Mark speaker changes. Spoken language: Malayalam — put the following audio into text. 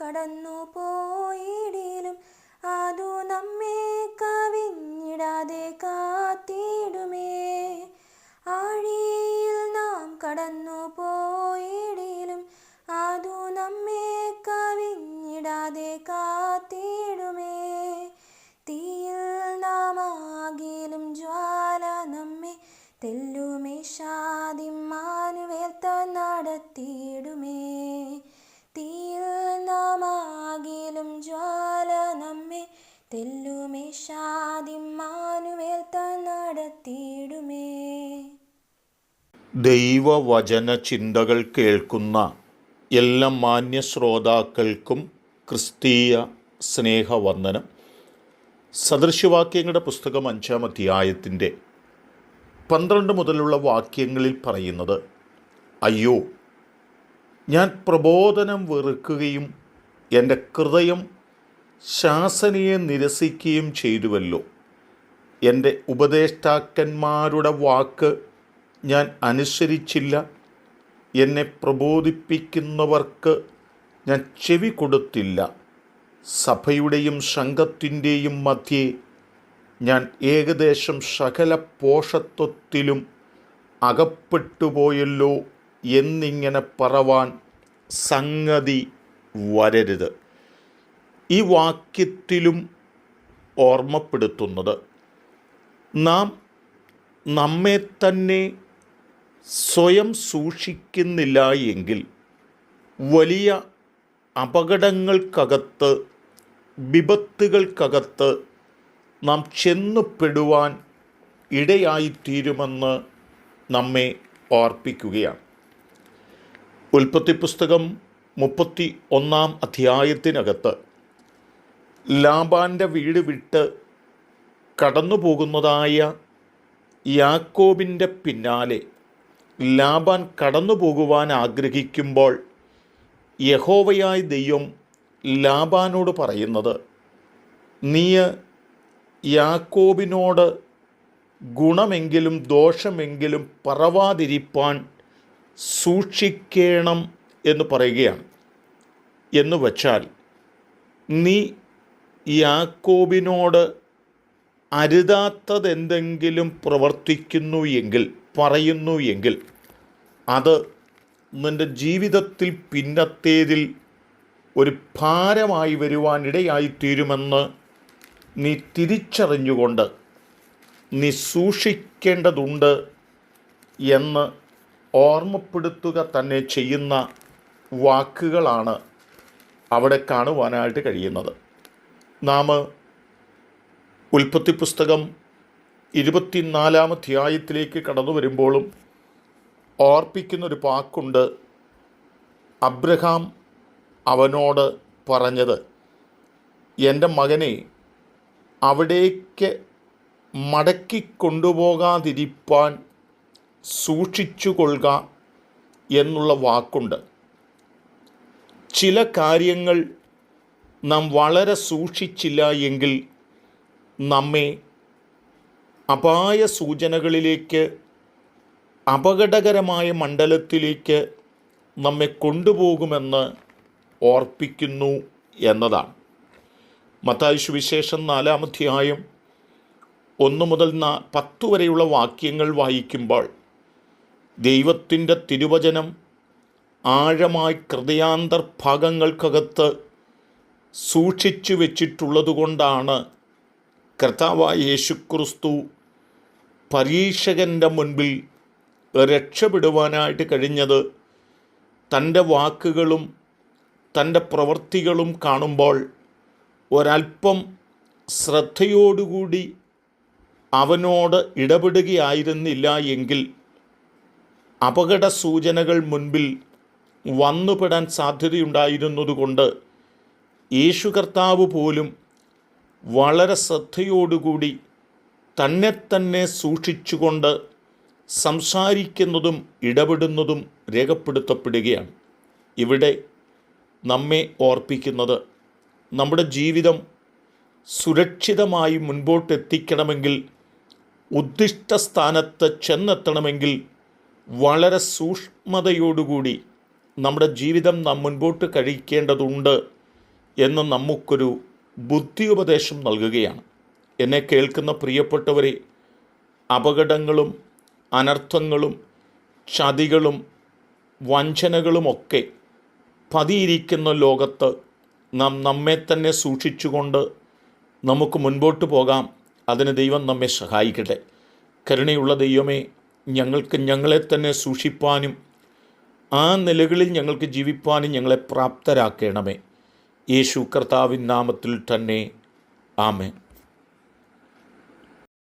Speaker 1: കടന്നു പോയിടിലും അതു നമ്മെ കവിഞ്ഞിടാതെ കാത്തിടുമേ. ആഴിയിൽ നാം കടന്നു പോയിടിലും അതു നമ്മെ കവിഞ്ഞിടാതെ കാത്തിടുമേ. തീയിൽ നാം ആകിലും ജ്വാല നമ്മെ തെല്ലുമേശാതിമ്മാനുവേൽ നടത്തിയിടുമേ. തീയിൽ നാം ആകിലും ജ്വാല നമ്മെ തെല്ലുമേശാതിമ്മാനുവേൽ നടത്തിയിടുമേ.
Speaker 2: ദൈവവചന ചിന്തകൾ കേൾക്കുന്ന എല്ലാ മാന്യ ശ്രോതാക്കൾക്കും ക്രിസ്തീയ സ്നേഹവന്ദനം. സദൃശവാക്യങ്ങളുടെ പുസ്തകം 5-ാം അധ്യായത്തിൻ്റെ 12 മുതലുള്ള വാക്യങ്ങളിൽ പറയുന്നത്, അയ്യോ, ഞാൻ പ്രബോധനം വെറുക്കുകയും എൻ്റെ ഹൃദയം ശാസനയെ നിരസിക്കുകയും ചെയ്തുവല്ലോ. എൻ്റെ ഉപദേഷ്ടാക്കന്മാരുടെ വാക്ക് ഞാൻ അനുസരിച്ചില്ല. എന്നെ പ്രബോധിപ്പിക്കുന്നവർക്ക് ഞാൻ ചെവി കൊടുത്തില്ല. സഭയുടെയും സംഘത്തിൻ്റെയും മധ്യേ ഞാൻ ഏകദേശം സകല പോഷത്വത്തിലും അകപ്പെട്ടുപോയല്ലോ എന്നിങ്ങനെ പറവാൻ സംഗതി വരരുത്. ഈ വാക്യത്തിലും ഓർമ്മപ്പെടുത്തുന്നത്, നാം നമ്മെ തന്നെ സ്വയം സൂക്ഷിക്കുന്നില്ല എങ്കിൽ വലിയ അപകടങ്ങൾക്കകത്ത്, വിപത്തുകൾക്കകത്ത് നാം ചെന്നുപെടുവാൻ ഇടയായിത്തീരുമെന്ന് നമ്മെ ഓർപ്പിക്കുകയാണ്. ഉൽപ്പത്തി പുസ്തകം 31-ാം അധ്യായത്തിനകത്ത് ലാബാൻ്റെ വീട് വിട്ട് കടന്നു പോകുന്നതായ യാക്കോബിൻ്റെ പിന്നാലെ ലാബാൻ കടന്നു പോകുവാൻ ആഗ്രഹിക്കുമ്പോൾ യഹോവയായ ദൈവം ലാബാനോട് പറയുന്നത്, നീ യാക്കോബിനോട് ഗുണമെങ്കിലും ദോഷമെങ്കിലും പറവാതിരിപ്പാൻ സൂക്ഷിക്കണം എന്ന് പറയുകയാണ്. എന്ന് വച്ചാൽ, നീ യാക്കോബിനോട് അരുതാത്തതെന്തെങ്കിലും പ്രവർത്തിക്കുന്നു എങ്കിൽ, പറയുന്നു എങ്കിൽ, അത് നിൻ്റെ ജീവിതത്തിൽ പിന്നത്തേതിൽ ഒരു ഭാരമായി വരുവാൻ ഇടയായിത്തീരുമെന്ന് നീ തിരിച്ചറിഞ്ഞുകൊണ്ട് നീ സൂക്ഷിക്കേണ്ടതുണ്ട് എന്ന് ഓർമ്മപ്പെടുത്തുക തന്നെ ചെയ്യുന്ന വാക്കുകളാണ് അവിടെ കാണുവാനായിട്ട് കഴിയുന്നത്. നാം ഉൽപ്പത്തി പുസ്തകം 24-ാം അധ്യായത്തിലേക്ക് കടന്നു വരുമ്പോഴും ഓർപ്പിക്കുന്നൊരു വാക്കുണ്ട്. അബ്രഹാം അവനോട് പറഞ്ഞത്, എൻ്റെ മകനെ അവിടേക്ക് മടക്കി കൊണ്ടുപോകാതിരിപ്പാൻ സൂക്ഷിച്ചു കൊള്ളുക എന്നുള്ള വാക്കുണ്ട്. ചില കാര്യങ്ങൾ നാം വളരെ സൂക്ഷിച്ചില്ല എങ്കിൽ നമ്മെ അപായ സൂചനകളിലേക്ക്, അപകടകരമായ മണ്ഡലത്തിലേക്ക് നമ്മെ കൊണ്ടുപോകുമെന്ന് ഓർപ്പിക്കുന്നു എന്നതാണ്. മത്തായി സുവിശേഷം 4-ാം അധ്യായം 1 മുതൽ 10 വരെയുള്ള വാക്യങ്ങൾ വായിക്കുമ്പോൾ ദൈവത്തിൻ്റെ തിരുവചനം ആഴമായി ഹൃദയാന്തർഭാഗങ്ങൾക്കകത്ത് സൂക്ഷിച്ചു വെച്ചിട്ടുള്ളതുകൊണ്ടാണ് കർത്താവായ യേശുക്രിസ്തു പരീക്ഷകൻ്റെ മുൻപിൽ രക്ഷപ്പെടുവാനായിട്ട് കഴിഞ്ഞത്. തൻ്റെ വാക്കുകളും തൻ്റെ പ്രവൃത്തികളും കാണുമ്പോൾ ഒരൽപ്പം ശ്രദ്ധയോടുകൂടി അവനോട് ഇടപെടുകയായിരുന്നില്ല എങ്കിൽ അപകട സൂചനകൾ മുൻപിൽ വന്നുപെടാൻ സാധ്യതയുണ്ടായിരുന്നതുകൊണ്ട് യേശു കർത്താവ് പോലും വളരെ ശ്രദ്ധയോടുകൂടി തന്നെ സൂക്ഷിച്ചുകൊണ്ട് സംസാരിക്കുന്നതും ഇടപെടുന്നതും രേഖപ്പെടുത്തപ്പെടുകയാണ്. ഇവിടെ നമ്മെ ഓർപ്പിക്കുന്നത്, നമ്മുടെ ജീവിതം സുരക്ഷിതമായി മുൻപോട്ടെത്തിക്കണമെങ്കിൽ, ഉദ്ദിഷ്ട സ്ഥാനത്ത് ചെന്നെത്തണമെങ്കിൽ വളരെ സൂക്ഷ്മതയോടുകൂടി നമ്മുടെ ജീവിതം നാം മുൻപോട്ട് കഴിക്കേണ്ടതുണ്ട് എന്ന് നമുക്കൊരു ബുദ്ധിയുപദേശം നൽകുകയാണ്. എന്നെ കേൾക്കുന്ന പ്രിയപ്പെട്ടവരെ, അപകടങ്ങളും അനർത്ഥങ്ങളും ചതികളും വഞ്ചനകളുമൊക്കെ പതിയിരിക്കുന്ന ലോകത്ത് നാം നമ്മെ തന്നെ സൂക്ഷിച്ചുകൊണ്ട് നമുക്ക് മുൻപോട്ട് പോകാം. അതിന് ദൈവം നമ്മെ സഹായിക്കട്ടെ. കരുണയുള്ള ദൈവമേ, ഞങ്ങൾക്ക് ഞങ്ങളെ തന്നെ സൂക്ഷിപ്പാനും ആ നിലകളിൽ ഞങ്ങൾക്ക് ജീവിപ്പാനും ഞങ്ങളെ പ്രാപ്തരാക്കണമേ. യേശു കർത്താവിൻ നാമത്തിൽ തന്നെ ആമേൻ.